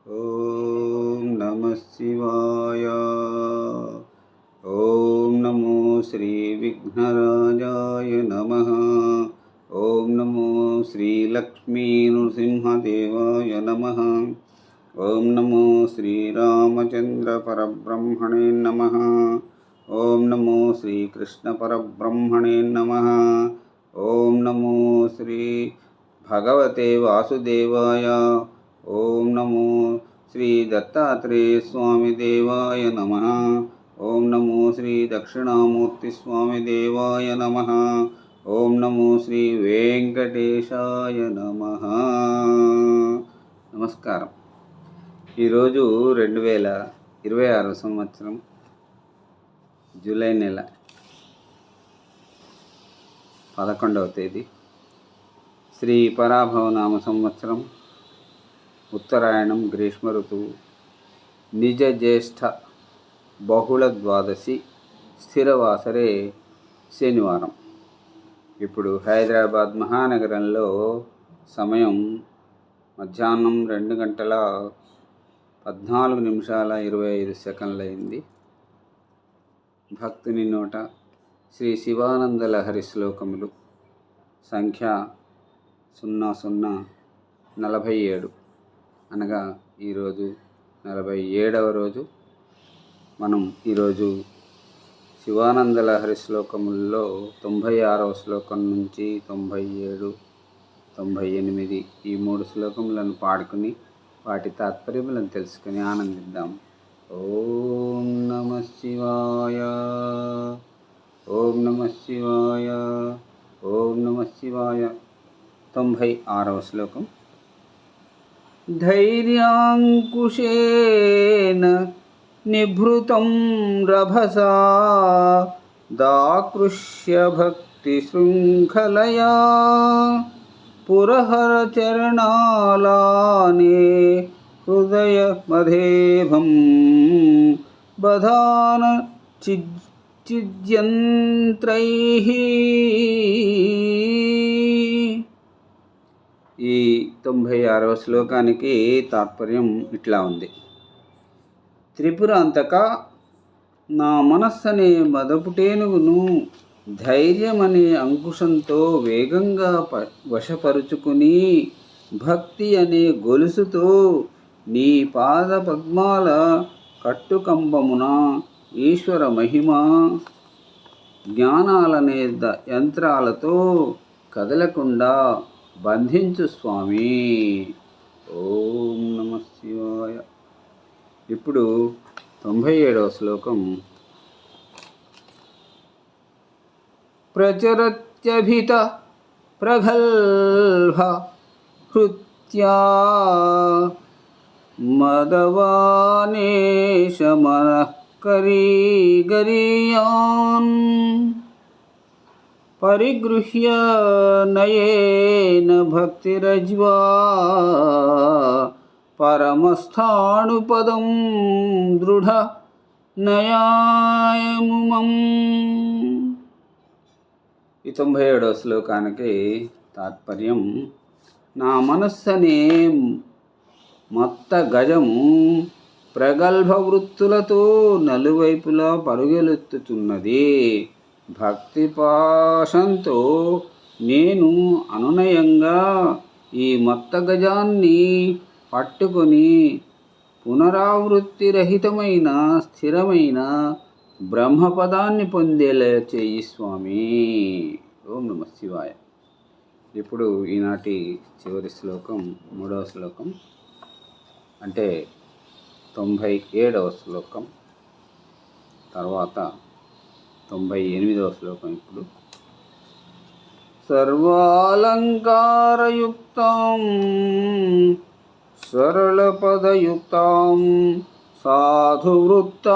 ఓం నమః శివాయ. ఓం నమో శ్రీ విఘ్నరాజాయ నమః. ఓం నమో శ్రీ లక్ష్మీ నృసింహదేవాయ నమః. ఓం నమో శ్రీరామచంద్ర పరబ్రహ్మణే నమః. ఓం నమో శ్రీకృష్ణ పరబ్రహ్మణే నమః. ఓం నమో శ్రీ భగవతే వాసుదేవాయ. ఓం నమో శ్రీ దత్తాత్రేయ స్వామి దేవాయ నమః. ఓం నమో శ్రీ దక్షిణామూర్తి స్వామి దేవాయ నమః. ఓం నమో శ్రీ వెంకటేశాయ నమః. నమస్కారం. ఈరోజు 2026 సంవత్సరం జూలై నెల 11వ తేదీ, శ్రీ పరాభవనామ సంవత్సరం, ఉత్తరాయణం, గ్రీష్మ ఋతువు, నిజ జ్యేష్ఠ బహుళ ద్వాదశి, స్థిరవాసరే శనివారం. ఇప్పుడు హైదరాబాద్ మహానగరంలో సమయం మధ్యాహ్నం 2:14:25 అయింది. భక్తుని నోట శ్రీ శివానంద లహరి శ్లోకములు సంఖ్య 0047, అనగా ఈరోజు 47వ రోజు. మనం ఈరోజు శివానంద లహరి శ్లోకముల్లో 96వ శ్లోకం నుంచి 97, 98 ఈ 3 శ్లోకములను పాడుకుని వాటి తాత్పర్యములను తెలుసుకుని ఆనందిద్దాం. ఓం నమః శివాయ. ఓం నమః శివాయ. ఓం నమః శివాయ. 96వ శ్లోకం. ధైర్యాంకుశేన నిభృతం రభసా దాకృష్య భక్తి శృంఖలయా పురహర చరణాలానే హృదయ మధేభం బధాన చిద్యంత్రైః. ఈ 96వ శ్లోకానికి తాత్పర్యం ఇట్లా ఉంది. త్రిపుర అంతక నా మనస్సనే మదపుటేనుగును ధైర్యమనే అంకుశంతో వేగంగా వశపరుచుకుని భక్తి అనే గొలుసుతో నీ పాద పద్మాల కట్టుకంబమున ఈశ్వర మహిమ జ్ఞానాలనే యంత్రాలతో కదలకుండా బంధించు స్వామి. ఓం నమః శివాయ. ఇప్పుడు 97వ శ్లోకం. ప్రచరత్యభిత ప్రగల్భ హృత్యా మదవానేశ మనఃకరీగరీయాన్ పరిగృహ్య నయేన భక్తిరజ్వా పరమస్థాణుపదం దృఢ నయాయముమం. ఈ 97వ శ్లోకానికి తాత్పర్యం, నా మనస్సనే మత్త గజము ప్రగల్భ వృత్తులతో నలువైపులా పరుగెలెత్తుతున్నది. భక్తి పాశంతో నేను అనునయంగా ఈ మత్త గజాన్ని పట్టుకొని పునరావృత్తి రహితమైన స్థిరమైన బ్రహ్మపదాన్ని పొందేలా చేయి స్వామి. ఓం నమః శివాయ. ఇప్పుడు ఈనాటి చివరి శ్లోకం 3వ శ్లోకం, అంటే 97వ శ్లోకం తర్వాత 98వ శ్లోకం. ఇప్పుడు సర్వాలంకారయుక్తం సరళపదయుక్తం సాధువృత్తాం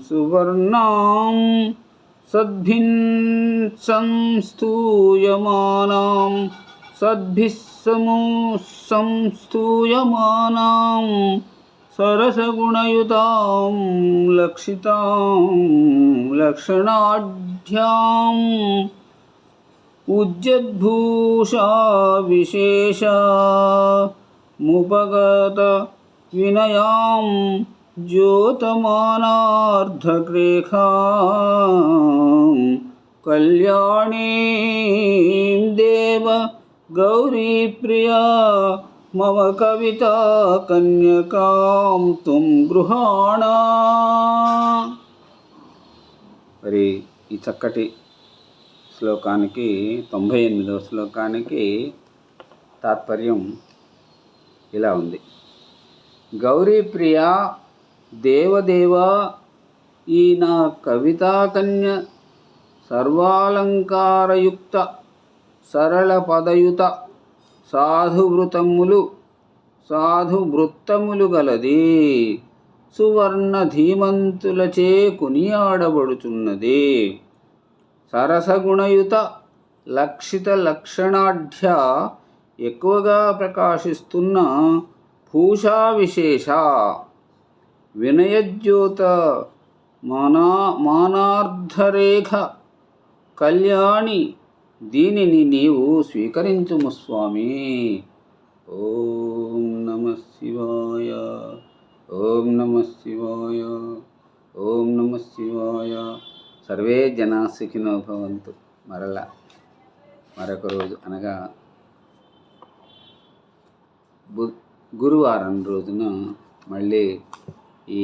సువర్ణాం సద్భిః సంస్తూయమానాం సద్భిః సంస్తూయమానాం సరసగుణయుతాం లక్షితాం లక్షణాఢ్యాం ఉజ్జద్భూషా విశేష ముపగత వినయాం జ్యోతమానార్ధగ్రేఖాం కళ్యాణీం దేవ గౌరీప్రియా మమ కవితా కన్యకాం త్వం గృహాణ. మరి ఈ చక్కటి శ్లోకానికి 98వ శ్లోకానికి తాత్పర్యం ఇలా ఉంది. గౌరీప్రియ దేవదేవ, ఈ నా కవితాకన్య సర్వాలంకారయుక్త సరళ పదయుత సాధువృత్తములు గలది, సువర్ణ ధీమంతులచే కొనియాడబడుచున్నది, సరసగుణయుత లక్షిత లక్షణాఢ్య ఎక్కువగా ప్రకాశిస్తున్న భూషా విశేష వినయజ్యోత మానార్ధరేఖ కళ్యాణి, దీనిని నీవు స్వీకరించుము స్వామి. ఓం నమః శివాయ, ఓం నమః శివాయ, ఓం నమః శివాయ. సర్వే జనా సుఖినో భవంతు. మరొక రోజు అనగా గురువారం రోజున మళ్ళీ ఈ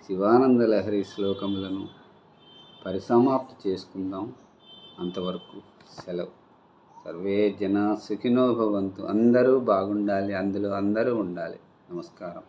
శివానంద లహరి శ్లోకములను పరిసమాప్తి చేసుకుందాం. అంతవరకు సెలవు. సర్వే జనా సుఖినో భవంతు. అందరూ బాగుండాలి, అందులో అందరూ ఉండాలి. నమస్కారం.